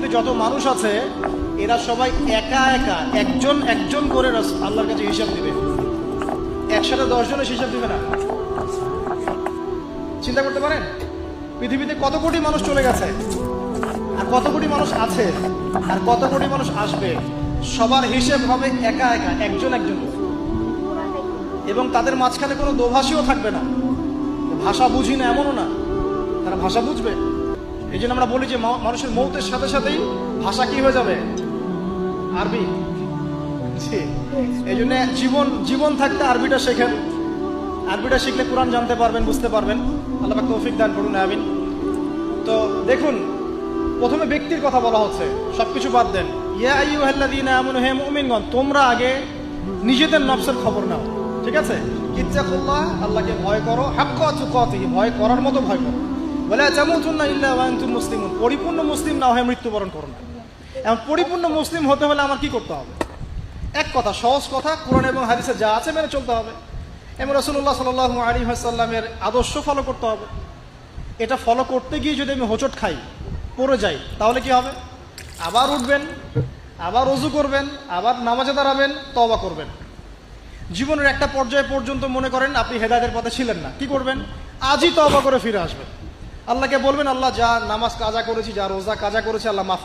পৃথিবীতে যত মানুষ আছে এরা সবাই একা একা একজন একজন করে আল্লাহর কাছে হিসাব দিবে। একসাথে 10 জনের হিসাব দিবে না। চিন্তা করতে পারেন পৃথিবীতে কত কোটি মানুষ চলে গেছে, আর কত কোটি মানুষ আছে, আর কত কোটি মানুষ আসবে। সবার হিসেব হবে একা একা একজন একজন করে। এবং তাদের মাঝখানে কোনো দোভাষীও থাকবে না। ভাষা বুঝি না এমনও না, তারা ভাষা বুঝবে। এই জন্য আমরা বলি যে মানুষের মৌতের সাথে সাথেই ভাষা কি হয়ে যাবে, আরবি। এই জন্য জীবন থাকতে আরবিটা শেখেন। আরবিটা শিখলে কোরআন জানতে পারবেন, বুঝতে পারবেন। আল্লাহ পাক তৌফিক দান করুন, আমিন। তো দেখুন, প্রথমে ব্যক্তির কথা বলা হচ্ছে, সবকিছু বাদ দেন। ইয়া আইয়ুহাল্লাযীনা আমানু, হে মুমিনগণ, তোমরা আগে নিজেদের নফসের খবর নাও, ঠিক আছে? ইত্তাকুল্লাহ, আল্লাহকে ভয় করো, হাক্কা তুকাতিহি, ভয় করার মতো ভয় করো। ওয়ালা তামুতুন্না ইল্লা ওয়া আনতুম মুসলিমুন, পরিপূর্ণ মুসলিম না হয়ে মৃত্যুবরণ করো না। এখন পরিপূর্ণ মুসলিম হতে হলে আমার কি করতে হবে? এক কথা, সহজ কথা, কোরআন এবং হাদিসে যা আছে মেনে চলতে হবে এবং রাসূলুল্লাহ সাল্লাল্লাহু আলাইহি ওয়াসাল্লামের আদর্শ ফলো করতে হবে। এটা ফলো করতে গিয়ে যদি আমি হোঁচট খাই, পড়ে যাই, তাহলে কি হবে? আবার উঠবেন, আবার ওযু করবেন, আবার নামাজে দাঁড়াবেন, তওবা করবেন। জীবনের একটা পর্যায়ে পর্যন্ত মনে করেন আপনি হেদায়েতের পথে ছিলেন না, কি করবেন? আজই তওবা করে ফিরে আসবেন। আল্লাহকে বলবেন, আল্লাহ যা নামাজ কাজা করেছি, যা রোজা কাজা করেছি, আল্লাহ মাফ